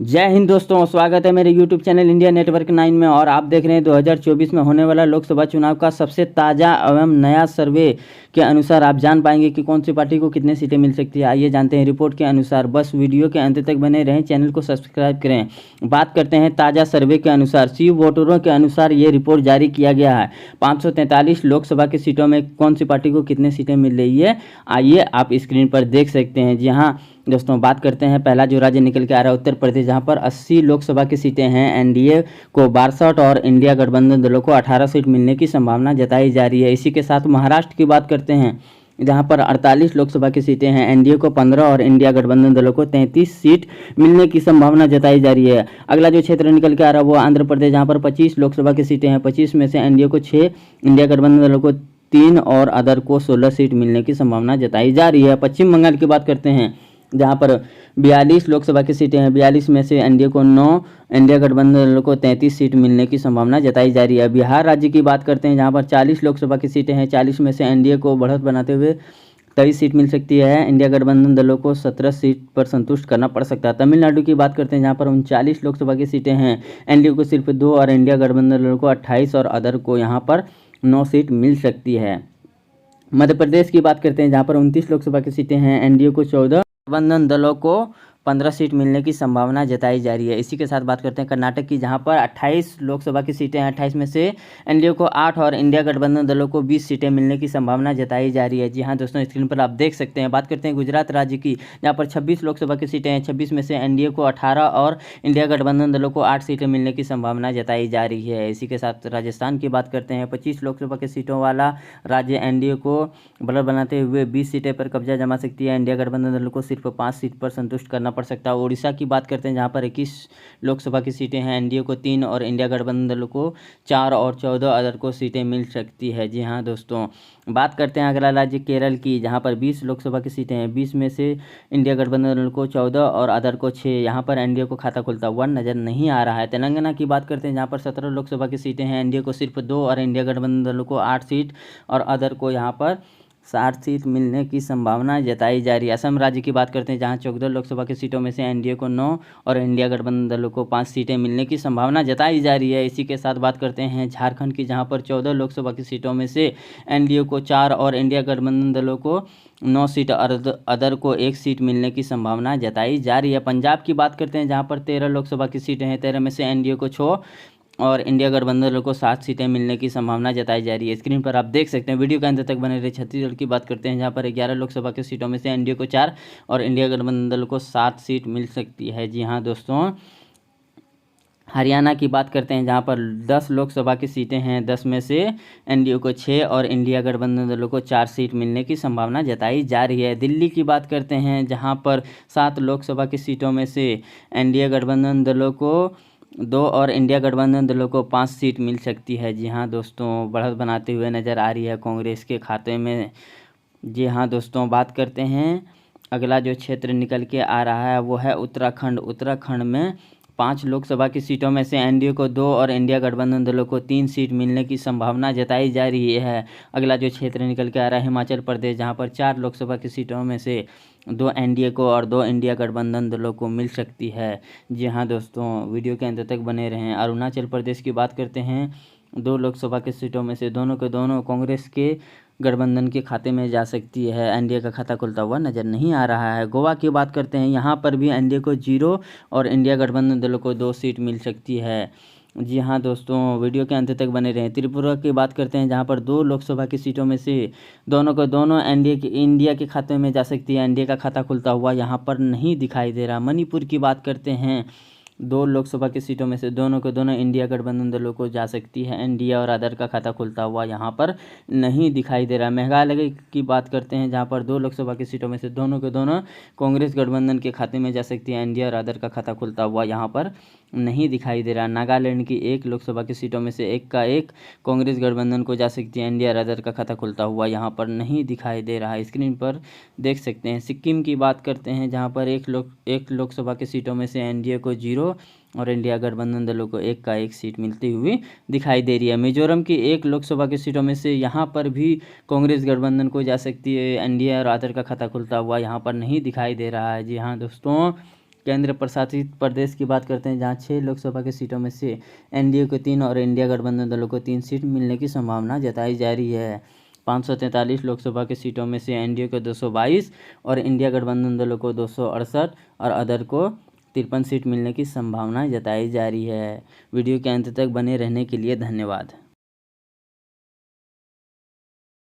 जय हिंद दोस्तों, स्वागत है मेरे यूट्यूब चैनल इंडिया नेटवर्क 9 में। और आप देख रहे हैं 2024 में होने वाला लोकसभा चुनाव का सबसे ताज़ा एवं नया सर्वे के अनुसार आप जान पाएंगे कि कौन सी पार्टी को कितने सीटें मिल सकती है। आइए जानते हैं रिपोर्ट के अनुसार। बस वीडियो के अंत तक बने रहें, चैनल को सब्सक्राइब करें। बात करते हैं ताज़ा सर्वे के अनुसार। सी वोटरों के अनुसार ये रिपोर्ट जारी किया गया है। 543 लोकसभा की सीटों में कौन सी पार्टी को कितने सीटें मिल रही है, आइए आप स्क्रीन पर देख सकते हैं। जी हाँ दोस्तों, बात करते हैं पहला जो राज्य निकल के आ रहा है उत्तर प्रदेश, जहां पर 80 लोकसभा की सीटें हैं। एनडीए को 62 और इंडिया गठबंधन दलों को 18 सीट मिलने की संभावना जताई जा रही है। इसी के साथ महाराष्ट्र की बात करते हैं, जहां पर 48 लोकसभा की सीटें हैं। एनडीए को 15 और इंडिया गठबंधन दलों को 33 सीट मिलने की संभावना जताई जा रही है। अगला जो क्षेत्र निकल के आ रहा है वो आंध्र प्रदेश, जहाँ पर 25 लोकसभा की सीटें हैं। 25 में से एनडीए को 6, इंडिया गठबंधन दलों को 3 और अदर को 16 सीट मिलने की संभावना जताई जा रही है। पश्चिम बंगाल की बात करते हैं, जहां पर 42 लोकसभा की सीटें हैं। 42 में से एनडीए को 9, इंडिया गठबंधन दलों को 33 सीट मिलने की संभावना जताई जा रही है। बिहार राज्य की बात करते हैं, जहां पर 40 लोकसभा की सीटें हैं। 40 में से एनडीए को बढ़त बनाते हुए 23 सीट मिल सकती है। इंडिया गठबंधन दलों को 17 सीट पर संतुष्ट करना पड़ सकता है। तमिलनाडु की बात करते हैं, जहां पर 39 लोकसभा की सीटें हैं। एनडीए को सिर्फ 2 और इंडिया गठबंधन दलों को 28 और अदर को यहां पर 9 सीट मिल सकती है। मध्य प्रदेश की बात करते हैं, जहां पर 29 लोकसभा की सीटें हैं। एनडीए को 14, गठबंधन दलों को 15 सीट मिलने की संभावना जताई जा रही है। इसी के साथ बात करते हैं कर्नाटक की, जहां पर 28 लोकसभा की सीटें हैं। 28 में से एनडीए को 8 और इंडिया गठबंधन दलों को 20 सीटें मिलने की संभावना जताई जा रही है। जी हाँ दोस्तों, स्क्रीन पर आप देख सकते हैं। बात करते हैं गुजरात राज्य की, जहां पर 26 लोकसभा की सीटें हैं। 26 में से एनडीए को 18 और इंडिया गठबंधन दलों को 8 सीटें मिलने की संभावना जताई जा रही है। इसी के साथ राजस्थान की बात करते हैं, 25 लोकसभा की सीटों वाला राज्य एनडीए को बढ़त बनाते हुए 20 सीटें पर कब्जा जमा सकती है। इंडिया गठबंधन दलों को सिर्फ 5 सीट पर संतुष्ट करना पड़ सकता है। ओडिशा की बात करते हैं, जहां पर 21 लोकसभा की सीटें हैं। एनडीए को 3 और इंडिया गठबंधन दलों को 4 और 14 अदर को सीटें मिल सकती है। जी हाँ दोस्तों, बात करते हैं अगला राज्य केरल की, जहां पर 20 लोकसभा की सीटें हैं। 20 में से इंडिया गठबंधन दलों को 14 और अदर को 6, यहाँ पर एनडीए को खाता खुलता हुआ नजर नहीं आ रहा है। तेलंगाना की बात करते हैं, जहाँ पर 17 लोकसभा की सीटें हैं। एनडीए को सिर्फ 2 और इंडिया गठबंधन दलों को 8 सीट और अदर को यहाँ पर 60 सीट मिलने की संभावना जताई जा रही है। असम राज्य की बात करते हैं, जहां 14 लोकसभा की सीटों में से एनडीए को 9 और इंडिया गठबंधन दलों को 5 सीटें मिलने की संभावना जताई जा रही है। इसी के साथ बात करते हैं झारखंड की, जहां पर 14 लोकसभा की सीटों में से एनडीए को 4 और इंडिया गठबंधन दलों को 9 सीट और अदर को 1 सीट मिलने की संभावना जताई जा रही है। पंजाब की बात करते हैं, जहाँ पर 13 लोकसभा की सीटें हैं। 13 में से एनडीए को 6 और इंडिया गठबंधन दलों को 7 सीटें मिलने की संभावना जताई जा रही है। स्क्रीन पर आप देख सकते हैं, वीडियो के अंत तक बने रहे। छत्तीसगढ़ की बात करते हैं, जहां पर 11 लोकसभा की सीटों में से एनडीए को 4 और इंडिया गठबंधन दलों को 7 सीट मिल सकती है। जी हाँ दोस्तों, हरियाणा की बात करते हैं, जहां पर 10 लोकसभा की सीटें हैं। 10 में से एनडीए को 6 और इंडिया गठबंधन दलों को 4 सीट मिलने की संभावना जताई जा रही है। दिल्ली की बात करते हैं, जहां पर 7 लोकसभा की सीटों में से एनडीए गठबंधन दलों को 2 और इंडिया गठबंधन दलों को 5 सीट मिल सकती है। जी हाँ दोस्तों, बढ़त बनाते हुए नज़र आ रही है कांग्रेस के खाते में। जी हाँ दोस्तों, बात करते हैं अगला जो क्षेत्र निकल के आ रहा है वो है उत्तराखंड। उत्तराखंड में 5 लोकसभा की सीटों में से एनडीए को 2 और इंडिया गठबंधन दलों को 3 सीट मिलने की संभावना जताई जा रही है। अगला जो क्षेत्र निकल के आ रहा है हिमाचल प्रदेश, जहां पर 4 लोकसभा की सीटों में से 2 एनडीए को और 2 इंडिया गठबंधन दलों को मिल सकती है। जी हाँ दोस्तों, वीडियो के अंत तक बने रहें। अरुणाचल प्रदेश की बात करते हैं, 2 लोकसभा की सीटों में से दोनों के दोनों कांग्रेस के गठबंधन के खाते में जा सकती है। एनडीए का खाता खुलता हुआ नजर नहीं आ रहा है। गोवा की बात करते हैं, यहाँ पर भी एनडीए को 0 और इंडिया गठबंधन दलों को 2 सीट मिल सकती है। जी हाँ दोस्तों, वीडियो के अंत तक बने रहें। त्रिपुरा की बात करते हैं, जहाँ पर 2 लोकसभा की सीटों में से दोनों को दोनों इंडिया के खाते में जा सकती है। एनडीए का खाता खुलता हुआ यहाँ पर नहीं दिखाई दे रहा। मणिपुर की बात करते हैं, 2 लोकसभा की सीटों में से दोनों को दोनों इंडिया गठबंधन दलों को जा सकती है। एनडीए और अदर का खाता खुलता हुआ यहाँ पर नहीं दिखाई दे रहा। मेघालय की बात करते हैं, जहाँ पर 2 लोकसभा की सीटों में से दोनों के दोनों कांग्रेस गठबंधन के खाते में जा सकती है। एनडीए और अदर का खाता खुलता हुआ यहाँ पर नहीं दिखाई दे रहा। नागालैंड की 1 लोकसभा की सीटों में से 1 का 1 कांग्रेस गठबंधन को जा सकती है। एनडीए और अदर का खाता खुलता हुआ यहाँ पर नहीं दिखाई दे रहा है। स्क्रीन पर देख सकते हैं। सिक्किम की बात करते हैं, जहाँ पर 1 लोकसभा की सीटों में से एनडीए को 0 और इंडिया गठबंधन दलों को 1 का 1 सीट मिलती हुई दिखाई दे रही है। मिजोरम की 1 लोकसभा की सीटों में से यहाँ पर भी कांग्रेस गठबंधन को जा सकती है। एनडीए और अदर का खाता खुलता हुआ यहाँ पर नहीं दिखाई दे रहा है। जी हाँ दोस्तों, केंद्र प्रशासित प्रदेश की बात करते हैं, जहां 6 लोकसभा की सीटों में से एनडीए को 3 और इंडिया गठबंधन दलों को 3 सीट मिलने की संभावना जताई जा रही है। 543 लोकसभा की सीटों में से एनडीए को 222 और इंडिया गठबंधन दलों को 268 और अदर को 53 सीट मिलने की संभावना जताई जा रही है। वीडियो के अंत तक बने रहने के लिए धन्यवाद।